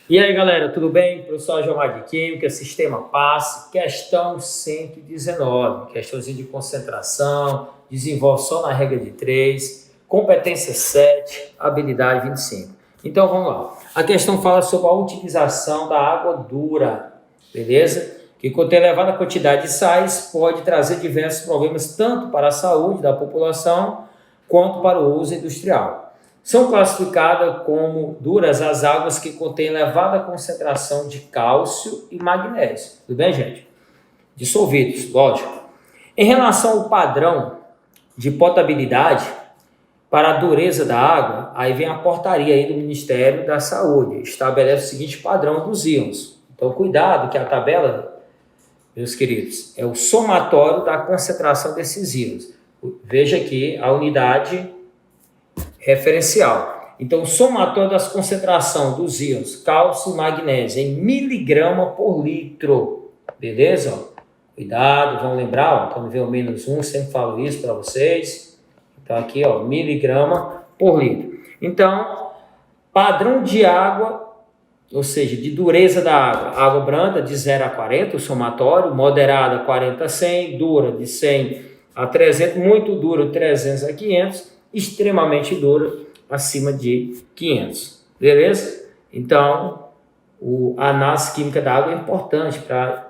E aí, galera, tudo bem? Professor Gilmar de Química, Sistema Passe, questão 119, questãozinha de concentração, desenvolve só na regra de 3, competência 7, habilidade 25. Então, vamos lá. A questão fala sobre a utilização da água dura, beleza? Que contém elevada quantidade de sais pode trazer diversos problemas tanto para a saúde da população quanto para o uso industrial. São classificadas como duras as águas que contêm elevada concentração de cálcio e magnésio. Tudo bem, gente? Dissolvidos, lógico. Em relação ao padrão de potabilidade para a dureza da água, aí vem a portaria aí do Ministério da Saúde. Estabelece o seguinte padrão dos íons. Então, cuidado que a tabela, meus queridos, é o somatório da concentração desses íons. Veja aqui a unidade referencial. Então, o somatório das concentrações dos íons cálcio e magnésio em miligrama por litro. Beleza? Cuidado, vamos lembrar, quando vê o -1, sempre falo isso para vocês. Então, aqui, ó, miligrama por litro. Então, padrão de água, ou seja, de dureza da água. Água branda de 0 a 40, o somatório, moderada 40 a 100, dura de 100 a 300, muito dura 300 a 500, extremamente dura, acima de 500, beleza? Então, a análise química da água é importante para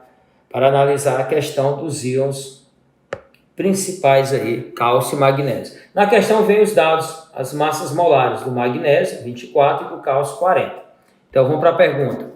analisar a questão dos íons principais aí, cálcio e magnésio. Na questão vem os dados, as massas molares do magnésio, 24, e do cálcio, 40. Então, vamos para a pergunta.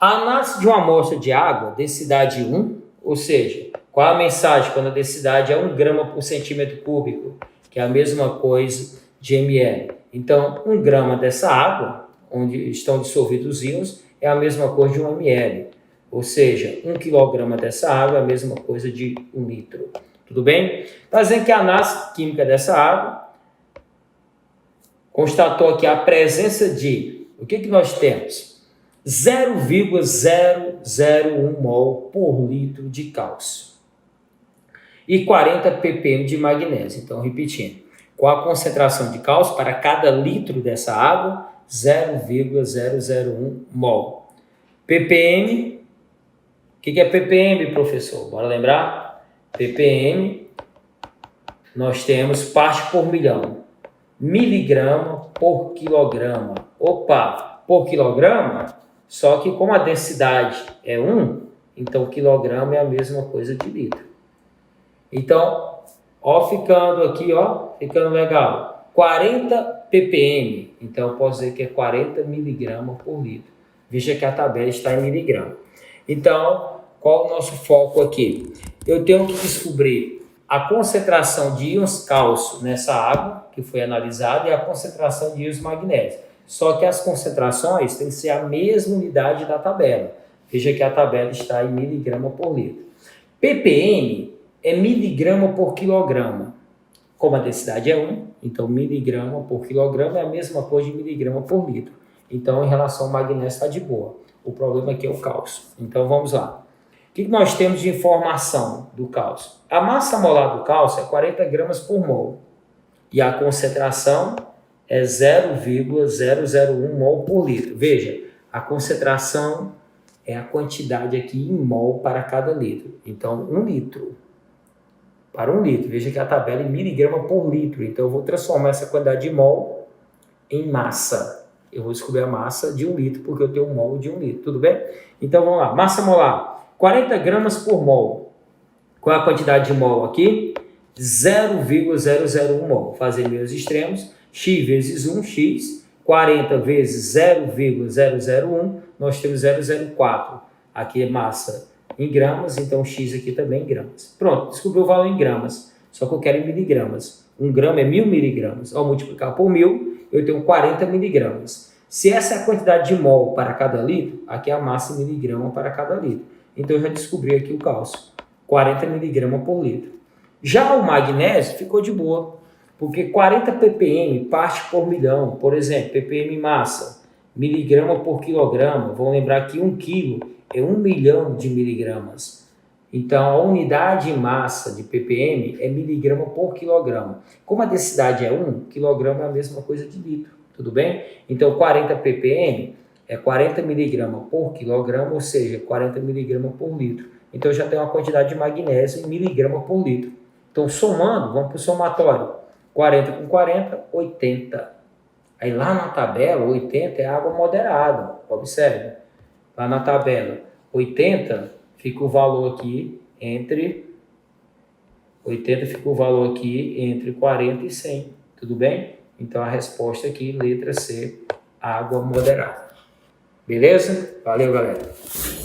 A análise de uma amostra de água, densidade 1, ou seja, qual a mensagem quando a densidade é 1 grama por centímetro cúbico, que é a mesma coisa de ml. Então, 1 grama dessa água, onde estão dissolvidos os íons, é a mesma coisa de 1 ml. Ou seja, 1 quilograma dessa água é a mesma coisa de 1 litro. Tudo bem? Está dizendo que a análise química dessa água constatou aqui a presença de, o que nós temos? 0,001 mol por litro de cálcio e 40 ppm de magnésio. Então, repetindo, qual a concentração de cálcio para cada litro dessa água? 0,001 mol. ppm, o que é ppm, professor? Bora lembrar? ppm, nós temos parte por milhão, miligrama por quilograma. Opa, por quilograma? Só que como a densidade é 1, então quilograma é a mesma coisa de litro. Então, ó, ficando aqui, ó, ficando legal. 40 ppm, então eu posso dizer que é 40 miligramas por litro. Veja que a tabela está em miligrama. Então, qual é o nosso foco aqui? Eu tenho que descobrir a concentração de íons cálcio nessa água, que foi analisada, e a concentração de íons magnésio. Só que as concentrações têm que ser a mesma unidade da tabela. Veja que a tabela está em miligrama por litro. ppm é miligrama por quilograma. Como a densidade é 1, então miligrama por quilograma é a mesma coisa de miligrama por litro. Então, em relação ao magnésio, está de boa. O problema aqui é o cálcio. Então, vamos lá. O que nós temos de informação do cálcio? A massa molar do cálcio é 40 gramas por mol. E a concentração é 0,001 mol por litro. Veja, a concentração é a quantidade aqui em mol para cada litro. Então, 1 litro. Para 1 litro. Veja que a tabela é miligrama por litro. Então, eu vou transformar essa quantidade de mol em massa. Eu vou descobrir a massa de 1 litro, porque eu tenho um mol de 1 litro. Tudo bem? Então, vamos lá. Massa molar, 40 gramas por mol. Qual é a quantidade de mol aqui? 0,001 mol. Fazer meus extremos. X vezes 1, x. 40 vezes 0,001, nós temos 0,04. Aqui é massa em gramas, então x aqui também em gramas. Pronto, descobri o valor em gramas, só que eu quero em miligramas. 1 grama é 1000 miligramas. Ao multiplicar por 1000, eu tenho 40 miligramas. Se essa é a quantidade de mol para cada litro, aqui é a massa em miligrama para cada litro. Então eu já descobri aqui o cálcio, 40 miligramas por litro. Já o magnésio ficou de boa, porque 40 ppm parte por milhão. Por exemplo, ppm massa, miligrama por quilograma. Vamos lembrar que 1 quilo é 1 milhão de miligramas. Então, a unidade em massa de ppm é miligrama por quilograma. Como a densidade é 1, quilograma é a mesma coisa de litro. Tudo bem? Então, 40 ppm é 40 miligramas por quilograma, ou seja, 40 miligramas por litro. Então, eu já tenho uma quantidade de magnésio em miligramas por litro. Então, somando, vamos para o somatório. 40 com 40, 80. Aí, lá na tabela, 80 é água moderada. Observe. Lá na tabela, 80 fica o valor aqui entre 40 e 100. Tudo bem? Então, a resposta aqui, letra C, água moderada. Beleza? Valeu, galera.